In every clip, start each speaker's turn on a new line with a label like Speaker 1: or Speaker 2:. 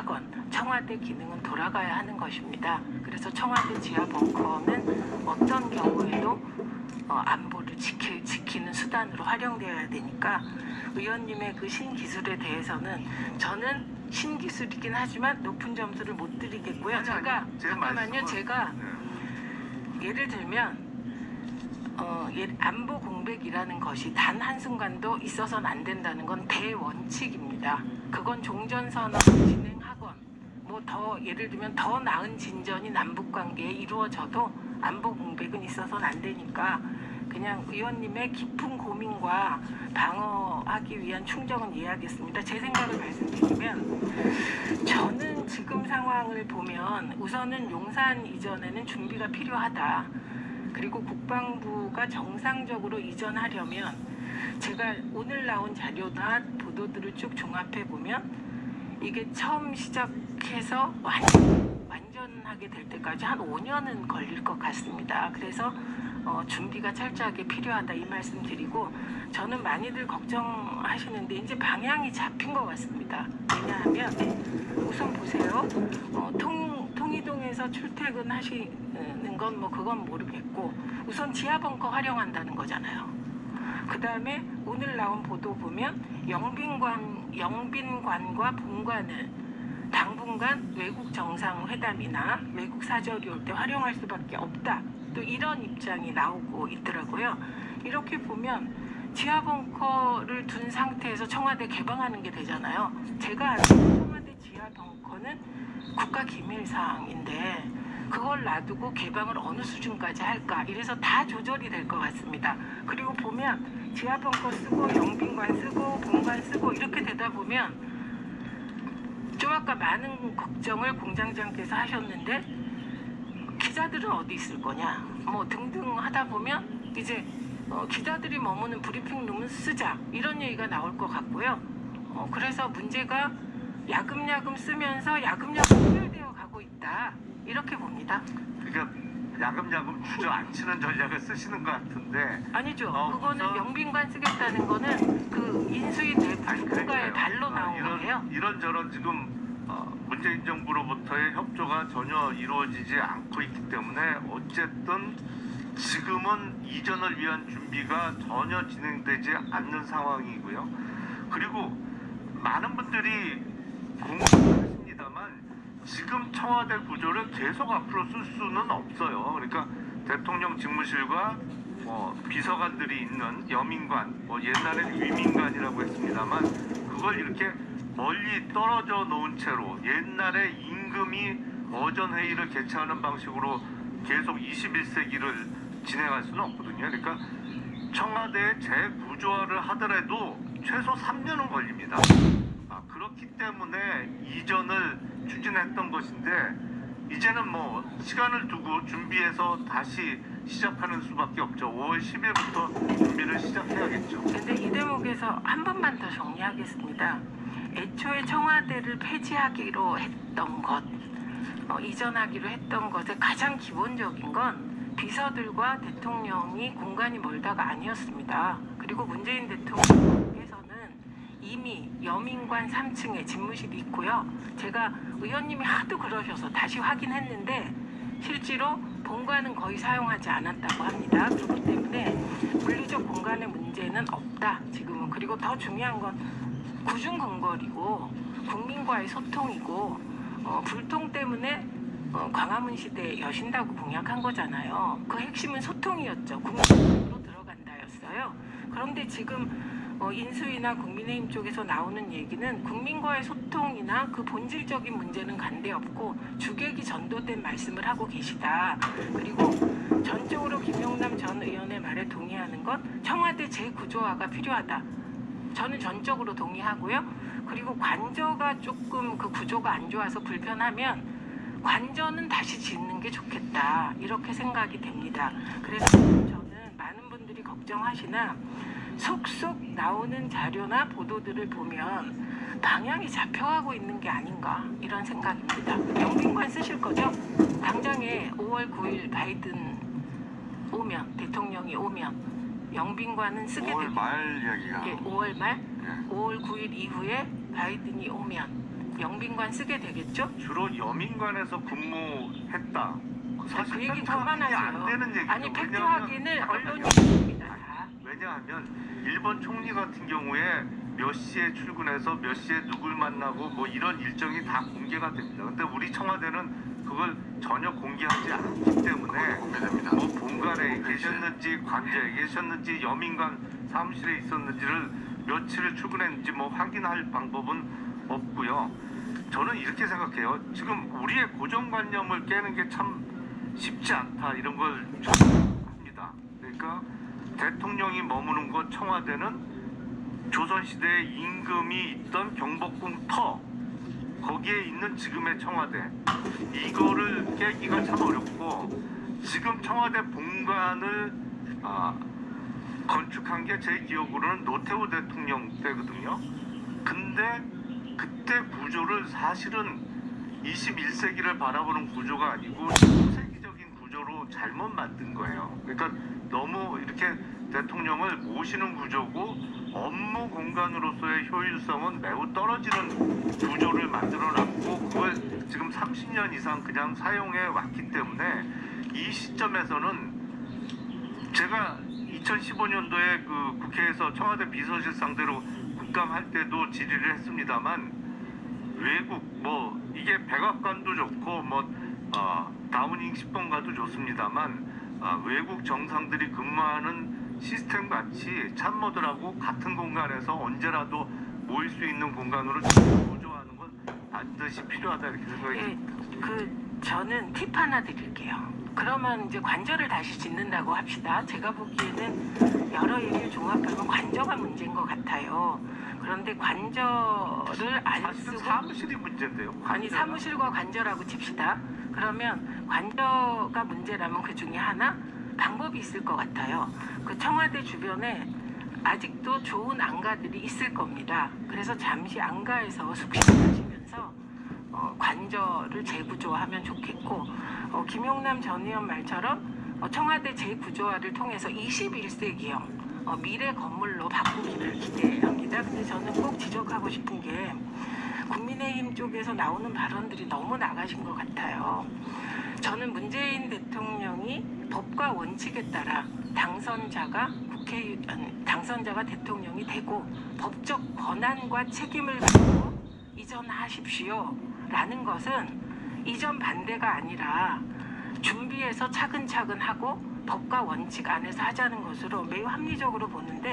Speaker 1: 하건 청와대 기능은 돌아가야 하는 것입니다. 그래서 청와대 지하 벙커는 어떤 경우에도 안보를 지키는 수단으로 활용되어야 되니까 의원님의 그 신기술에 대해서는 저는 신기술이긴 하지만 높은 점수를 못 드리겠고요. 제가 예를 들면 안보 공백이라는 것이 단 한순간도 있어서는 안 된다는 건 대원칙입니다. 그건 종전선언을 진행하건 뭐 더 예를 들면 더 나은 진전이 남북관계에 이루어져도 안보 공백은 있어서는 안 되니까 그냥 의원님의 깊은 고민과 방어하기 위한 충정은 이해하겠습니다. 제 생각을 말씀드리면 저는 지금 상황을 보면 우선은 용산 이전에는 준비가 필요하다. 그리고 국방부가 정상적으로 이전하려면 제가 오늘 나온 자료나 보도들을 쭉 종합해 보면 이게 처음 시작해서 완전하게 될 때까지 한 5년은 걸릴 것 같습니다. 그래서 준비가 철저하게 필요하다 이 말씀 드리고 저는 많이들 걱정하시는데 이제 방향이 잡힌 것 같습니다. 왜냐하면 우선 보세요. 통이동에서 출퇴근하시는 건 뭐 그건 모르겠고 우선 지하 벙커 활용한다는 거잖아요. 그 다음에 오늘 나온 보도 보면 영빈관과 본관을 당분간 외국 정상회담이나 외국 사절이 올 때 활용할 수밖에 없다. 또 이런 입장이 나오고 있더라고요. 이렇게 보면 지하 벙커를 둔 상태에서 청와대 개방하는 게 되잖아요. 제가 아는 청와대 지하 벙커는 국가 기밀사항인데 그걸 놔두고 개방을 어느 수준까지 할까 이래서 다 조절이 될 것 같습니다. 그리고 보면 지하 벙커 쓰고 영빈관 쓰고 본관 쓰고 이렇게 되다 보면 좀 아까 많은 걱정을 공장장께서 하셨는데 기자들은 어디 있을 거냐 뭐 등등 하다 보면 이제 기자들이 머무는 브리핑룸은 쓰자 이런 얘기가 나올 것 같고요. 그래서 문제가 야금야금 쓰면서 야금야금 해결되어 가고 있다 이렇게 봅니다.
Speaker 2: 그러니까 야금야금 주저앉히는 전략을 쓰시는 것 같은데
Speaker 1: 아니죠. 그거는 영빈관 쓰겠다는 거는 그 인수위 내부가의 발로 나온 거예요.
Speaker 2: 이런저런 지금 문재인 정부로부터의 협조가 전혀 이루어지지 않고 있기 때문에 어쨌든 지금은 이전을 위한 준비가 전혀 진행되지 않는 상황이고요. 그리고 많은 분들이 공감하십니다만 지금 청와대 구조를 계속 앞으로 쓸 수는 없어요. 그러니까 대통령 직무실과 비서관들이 있는 여민관, 옛날에는 위민관이라고 했습니다만 그걸 이렇게 멀리 떨어져 놓은 채로 옛날에 임금이 어전회의를 개최하는 방식으로 계속 21세기를 진행할 수는 없거든요. 그러니까 청와대의 재구조화를 하더라도 최소 3년은 걸립니다. 그렇기 때문에 이전을 추진했던 것인데 이제는 뭐 시간을 두고 준비해서 다시 시작하는 수밖에 없죠. 5월 10일부터 준비를 시작해야겠죠.
Speaker 1: 근데 이 대목에서 한 번만 더 정리하겠습니다. 애초에 청와대를 폐지하기로 했던 것, 이전하기로 했던 것의 가장 기본적인 건 비서들과 대통령이 공간이 멀다가 아니었습니다. 그리고 문재인 대통령께서는 이미 여민관 3층에 집무실이 있고요. 제가 의원님이 하도 그러셔서 다시 확인했는데 실제로 본관은 거의 사용하지 않았다고 합니다. 그렇기 때문에 물리적 공간의 문제는 없다 지금은. 그리고 더 중요한 건 구중근거리고 국민과의 소통이고 불통 때문에 광화문 시대에 여신다고 공약한 거잖아요. 그 핵심은 소통이었죠. 국민으로 들어간다였어요. 그런데 지금 인수위나 국민의힘 쪽에서 나오는 얘기는 국민과의 소통이나 그 본질적인 문제는 간데없고 주객이 전도된 말씀을 하고 계시다. 그리고 전적으로 김영남 전 의원의 말에 동의하는 건 청와대 재구조화가 필요하다. 저는 전적으로 동의하고요. 그리고 관저가 조금 그 구조가 안 좋아서 불편하면 관저는 다시 짓는 게 좋겠다. 이렇게 생각이 됩니다. 그래서 저는 많은 분들이 걱정하시나 속속 나오는 자료나 보도들을 보면 방향이 잡혀가고 있는 게 아닌가 이런 생각입니다. 영빈관 쓰실 거죠? 당장에 5월 9일 바이든 오면 대통령이 오면 영빈관은 쓰게 되겠죠.
Speaker 2: 5월 말 이야기가.
Speaker 1: 예, 5월 말? 예. 5월 9일 이후에 바이든이 오면 영빈관 쓰게 되겠죠?
Speaker 2: 주로 여민관에서 근무했다. 사실
Speaker 1: 그 얘기
Speaker 2: 팩트 확인이
Speaker 1: 그만하세요.
Speaker 2: 안 되는 얘기죠.
Speaker 1: 아니 팩트
Speaker 2: 왜냐하면-
Speaker 1: 확인을
Speaker 2: 잠깐만요.
Speaker 1: 언론이 합니다.
Speaker 2: 왜냐하면 일본 총리 같은 경우에 몇 시에 출근해서 몇 시에 누굴 만나고 뭐 이런 일정이 다 공개가 됩니다. 근데 우리 청와대는 그걸 전혀 공개하지 않기 때문에
Speaker 3: 공개됩니다.
Speaker 2: 뭐 본관에 계셨는지 관저에 계셨는지 여민관 사무실에 있었는지를 며칠을 출근했는지 뭐 확인할 방법은 없고요. 저는 이렇게 생각해요. 지금 우리의 고정관념을 깨는 게 참 쉽지 않다 이런 걸 합니다. 그러니까 대통령이 머무는 곳 청와대는 조선시대에 임금이 있던 경복궁 터 거기에 있는 지금의 청와대 이거를 깨기가 참 어렵고 지금 청와대 본관을 건축한 게 제 기억으로는 노태우 대통령 때거든요. 근데 그때 구조를 사실은 21세기를 바라보는 구조가 아니고 19세기적인 구조로 잘못 만든 거예요. 그러니까 너무 이렇게 대통령을 모시는 구조고 업무 공간으로서의 효율성은 매우 떨어지는 구조를 만들어 놨고 그걸 지금 30년 이상 그냥 사용해 왔기 때문에 이 시점에서는 제가 2015년도에 그 국회에서 청와대 비서실 상대로 국감할 때도 질의를 했습니다만 외국 뭐 이게 백악관도 좋고 다우닝 10번가도 좋습니다만 외국 정상들이 근무하는 시스템 같이 참모들하고 같은 공간에서 언제라도 모일 수 있는 공간으로 구조하는 건 반드시 필요하다 이렇게 생각이 듭니다.
Speaker 1: 저는 팁 하나 드릴게요. 그러면 이제 관저를 다시 짓는다고 합시다. 제가 보기에는 여러 얘기를 종합하면 관저가 문제인 것 같아요. 그런데 관저를 안
Speaker 2: 사실은
Speaker 1: 쓰고
Speaker 2: 사무실이 문제인데요.
Speaker 1: 아니
Speaker 2: 관저가.
Speaker 1: 사무실과 관저라고 칩시다. 그러면 관저가 문제라면 그 중에 하나 방법이 있을 것 같아요. 그 청와대 주변에 아직도 좋은 안가들이 있을 겁니다. 그래서 잠시 안가에서 숙식하시면서 관저를 재구조하면 좋겠고 김용남 전 의원 말처럼 청와대 재구조화를 통해서 21세기형 미래 건물로 바꾸기를 기대합니다. 근데 저는 꼭 지적하고 싶은 게 국민의힘 쪽에서 나오는 발언들이 너무 나가신 것 같아요. 저는 문재인 대통령이 법과 원칙에 따라 당선자가 대통령이 되고 법적 권한과 책임을 갖고 이전하십시오 라는 것은 이전 반대가 아니라 준비해서 차근차근 하고 법과 원칙 안에서 하자는 것으로 매우 합리적으로 보는데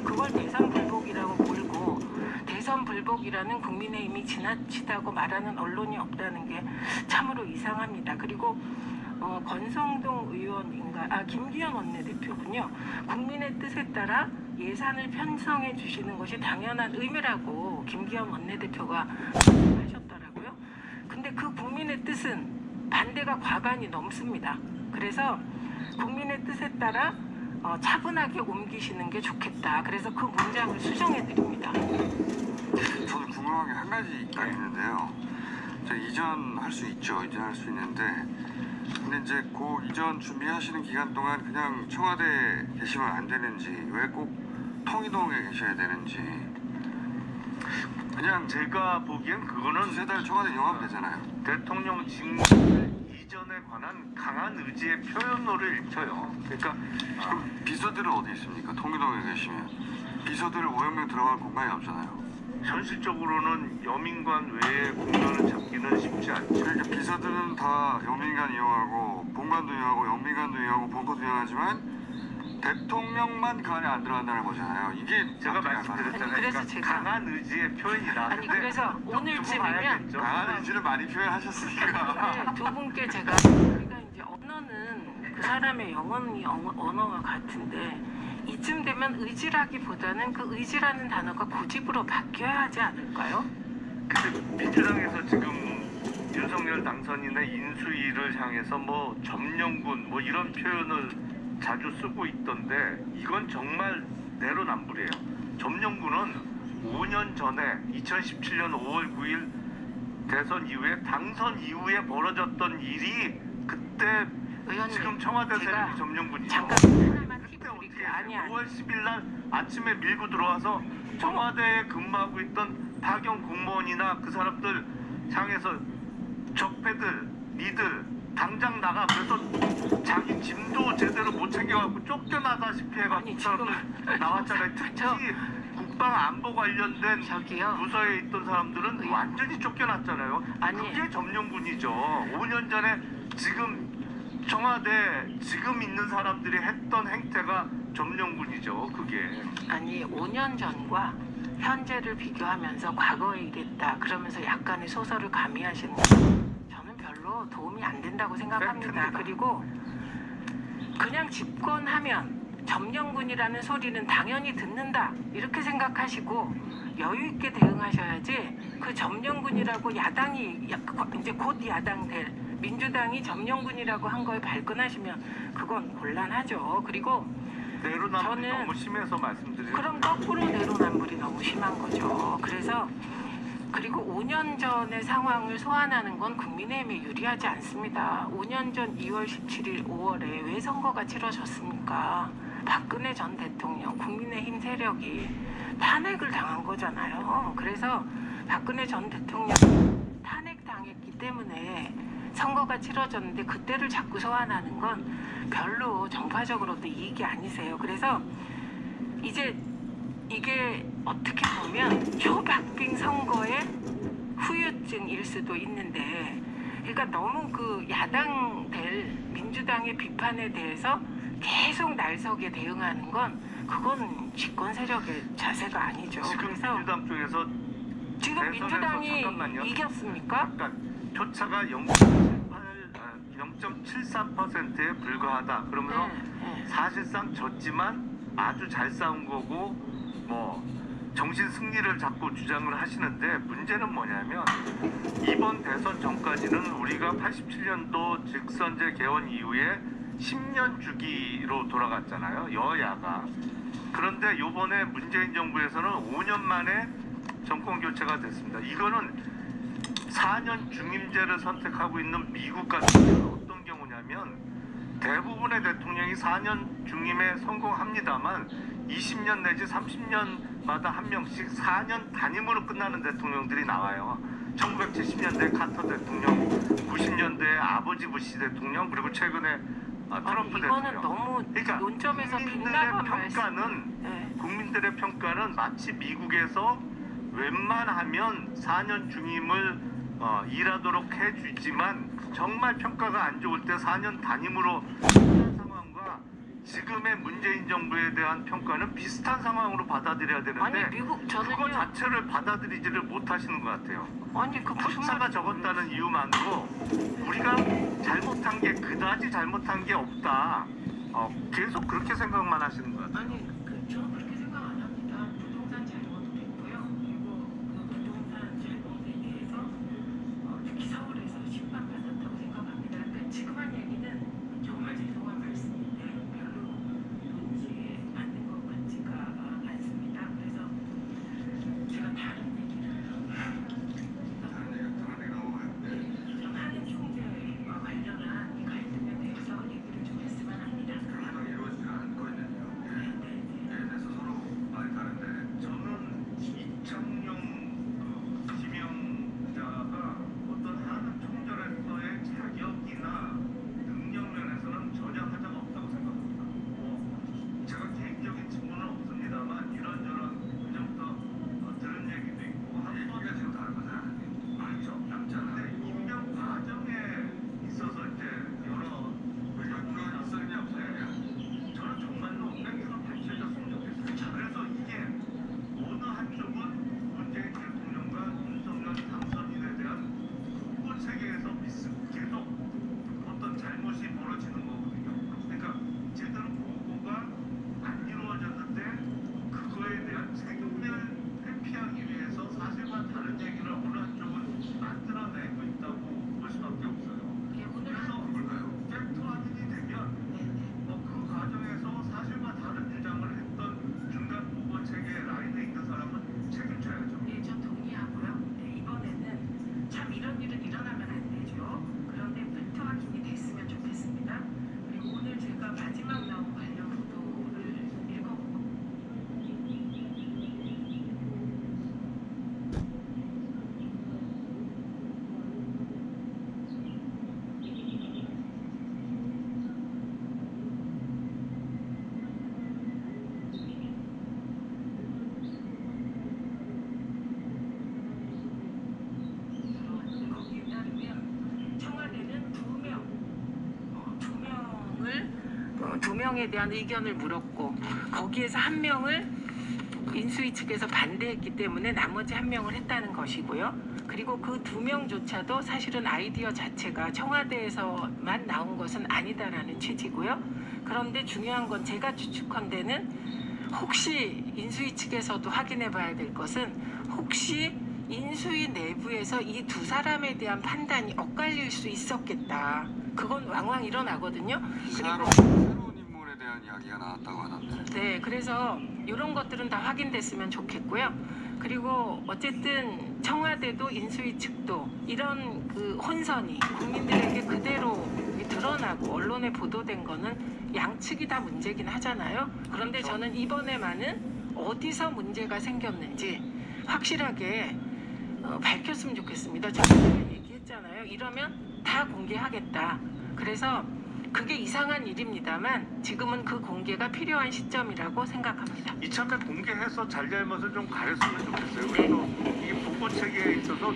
Speaker 1: 그걸 대선 불복이라고 몰고 대선 불복이라는 국민의힘이 지나치다고 말하는 언론이 없다는 게 참으로 이상합니다. 그리고 권성동 의원인가 김기현 원내대표군요. 국민의 뜻에 따라 예산을 편성해 주시는 것이 당연한 의무라고 김기현 원내대표가 하셨더라고요. 근데 그 국민의 뜻은 반대가 과반이 넘습니다. 그래서 국민의 뜻에 따라 차분하게 옮기시는 게 좋겠다. 그래서 그 문장을 수정해 드립니다.
Speaker 3: 저도 궁금한 게 한 가지가 있는데요. 이전할 수 있죠. 이전할 수 있는데 근데 이제 그 이전 준비하시는 기간 동안 그냥 청와대에 계시면 안 되는지 왜 꼭 통이동에 계셔야 되는지 그냥
Speaker 2: 제가 보기엔 그거는
Speaker 3: 두세 달 청와대 영하면 되잖아요.
Speaker 2: 대통령 직무 이전에 관한 강한 의지의 표현으로 읽혀요. 그러니까
Speaker 3: 그럼 비서들은 어디 있습니까? 통이동에 계시면 비서들 500명 들어갈 공간이 없잖아요.
Speaker 2: 현실적으로는 여민관 외에 공간을 잡기는 쉽지 않죠.
Speaker 3: 그러니까 비서들은 다 영민관 이용하고 본관도 이용하고 영민관도 이용하고 본관도 이용하지만 대통령만 그 안에 안 들어간다는 거잖아요. 이게
Speaker 2: 제가
Speaker 3: 납득이 안 가요.
Speaker 2: 말씀드렸잖아요.
Speaker 1: 아니, 그래서
Speaker 2: 그러니까
Speaker 1: 제가-
Speaker 2: 강한 의지의 표현이다.
Speaker 1: 아니,
Speaker 2: 근데
Speaker 1: 그래서
Speaker 2: 좀 두고
Speaker 1: 오늘쯤이면-
Speaker 2: 봐야겠죠.
Speaker 3: 강한 의지를 많이 표현하셨으니까.
Speaker 1: 네, 두 분께 제가 우리가 이제 언어는 그 사람의 영혼이 언어와 같은데 이쯤 되면 의지라기보다는 그 의지라는 단어가 고집으로 바뀌어야 하지 않을까요?
Speaker 2: 근데 민주당에서 지금 윤석열 당선인의 인수위를 향해서 뭐 점령군 뭐 이런 표현을 자주 쓰고 있던데 이건 정말 내로남불이에요. 점령군은 5년 전에 2017년 5월 9일 대선 이후에 당선 이후에 벌어졌던 일이 그때
Speaker 1: 의원님,
Speaker 2: 지금 청와대
Speaker 1: 제가
Speaker 2: 세력이 점령군이죠.
Speaker 1: 잠깐 하나만 팁
Speaker 2: 그때 어떻게
Speaker 1: 드릴게요. 아니, 아니.
Speaker 2: 5월 10일 날 아침에 밀고 들어와서 청와대에 근무하고 있던 파견 공무원이나 그 사람들 향해서 적폐들, 니들 당장 나가. 그래서 자기 짐도 제대로 못 챙겨갖고 쫓겨나다시피 해갖고
Speaker 1: 아니,
Speaker 2: 그 사람들 나왔잖아요. 특히 국방안보 관련된
Speaker 1: 저기요.
Speaker 2: 부서에 있던 사람들은 완전히 쫓겨났잖아요.
Speaker 1: 아니.
Speaker 2: 그게 점령군이죠. 5년 전에 지금 청와대 지금 있는 사람들이 했던 행태가 점령군이죠. 그게.
Speaker 1: 아니 5년 전과 현재를 비교하면서 과거에 이랬다 그러면서 약간의 소설을 가미하시는 거 저는 별로 도움이 안 된다고 생각합니다.
Speaker 2: 팩트입니다.
Speaker 1: 그리고 그냥 집권하면 점령군이라는 소리는 당연히 듣는다 이렇게 생각하시고 여유 있게 대응하셔야지. 그 점령군이라고 야당이 이제 곧 야당 될 민주당이 점령군이라고 한 거에 발끈하시면 그건 곤란하죠. 그리고
Speaker 2: 내로남불이
Speaker 1: 저는
Speaker 2: 너무 심해서 말씀드리는
Speaker 1: 그럼 거꾸로 내로남불이 너무 심한 거죠. 그래서 그리고 5년 전의 상황을 소환하는 건 국민의힘에 유리하지 않습니다. 5년 전 2월 17일 5월에 왜 선거가 치러졌습니까? 박근혜 전 대통령 국민의힘 세력이 탄핵을 당한 거잖아요. 그래서 박근혜 전 대통령 탄핵당했기 때문에 선거가 치러졌는데 그때를 자꾸 소환하는 건 별로 정파적으로도 이익이 아니세요. 그래서 이제 이게 어떻게 보면 초박빙 선거의 후유증일 수도 있는데, 그러니까 너무 그 야당 될 민주당의 비판에 대해서 계속 날석에 대응하는 건 그건 집권 세력의 자세가 아니죠.
Speaker 2: 지금
Speaker 1: 그래서
Speaker 2: 민주당 쪽에서
Speaker 1: 지금
Speaker 2: 대선에서
Speaker 1: 민주당이
Speaker 2: 잠깐만요.
Speaker 1: 이겼습니까?
Speaker 2: 약간 표차가 0.73%에 불과하다. 그러면서
Speaker 1: 네.
Speaker 2: 사실상 졌지만 아주 잘 싸운 거고 뭐 정신 승리를 자꾸 주장을 하시는데, 문제는 뭐냐면 이번 대선 전까지는 우리가 87년도 직선제 개헌 이후에 10년 주기로 돌아갔잖아요, 여야가. 그런데 요번에 문재인 정부에서는 5년 만에 정권 교체가 됐습니다. 이거는 4년 중임제를 선택하고 있는 미국 같은 경우는 어떤 경우냐면 대부분의 대통령이 4년 중임에 성공합니다만 20년 내지 30년마다 한 명씩 4년 단임으로 끝나는 대통령들이 나와요. 1970년대 카터 대통령, 90년대 아버지 부시 대통령, 그리고 최근에 트럼프
Speaker 1: 이거는
Speaker 2: 대통령.
Speaker 1: 너무
Speaker 2: 그러니까
Speaker 1: 논점에서 빗나간 말씀. 네.
Speaker 2: 국민들의 평가는 마치 미국에서 웬만하면 4년 중임을 일하도록 해주지만 정말 평가가 안 좋을 때 4년 단임으로 하는 상황과 지금의 문재인 정부에 대한 평가는 비슷한 상황으로 받아들여야 되는데,
Speaker 1: 아니 미국 저는요.
Speaker 2: 그거 자체를 받아들이지를 못하시는 것 같아요.
Speaker 1: 아니 그 무슨
Speaker 2: 표차가
Speaker 1: 말인지
Speaker 2: 적었다는 이유만으로 우리가 잘못한 게 그다지 잘못한 게 없다. 계속 그렇게 생각만 하시는 것 같아요.
Speaker 1: 아니 저는 그렇게 생각 안 합니다. 부동산 잘못도 있고요. 그리고 그 부동산 잘못에 대해서 특히 서울에서 심판받았다고 생각합니다. 그러니까 지금 한 얘기는 정말 죄송한 말씀인데 별로 논지에 맞는 것 같지가 않습니다. 그래서 제가 다른 얘기를 좀 하는 총재와 관련한 이 갈등에 대해서 얘기를 좀 했으면 합니다. 네. 2명에 대한 의견을 물었고 거기에서 1명을 인수위 측에서 반대했기 때문에 나머지 1명을 했다는 것이고요. 그리고 그 2명조차도 사실은 아이디어 자체가 청와대에서만 나온 것은 아니다라는 취지고요. 그런데 중요한 건 제가 추측컨대는 혹시 인수위 측에서도 확인해 봐야 될 것은 혹시 인수위 내부에서 이 2사람에 대한 판단이 엇갈릴 수 있었겠다. 그건 왕왕 일어나거든요. 그리고
Speaker 3: 새로운 인물에 대한 이야기가 나왔다고 하던데.
Speaker 1: 네, 그래서 이런 것들은 다 확인됐으면 좋겠고요. 그리고 어쨌든 청와대도 인수위 측도 이런 그 혼선이 국민들에게 그대로 드러나고 언론에 보도된 거는 양측이 다 문제긴 하잖아요. 그런데 저는 이번에만은 어디서 문제가 생겼는지 확실하게 밝혔으면 좋겠습니다. 저번에 얘기했잖아요. 이러면 다 공개하겠다. 그래서 그게 이상한 일입니다만 지금은 그 공개가 필요한 시점이라고 생각합니다.
Speaker 2: 이참에 공개해서 잘잘못을 좀 가렸으면 좋겠어요. 그래도 이 보고 체계에 있어서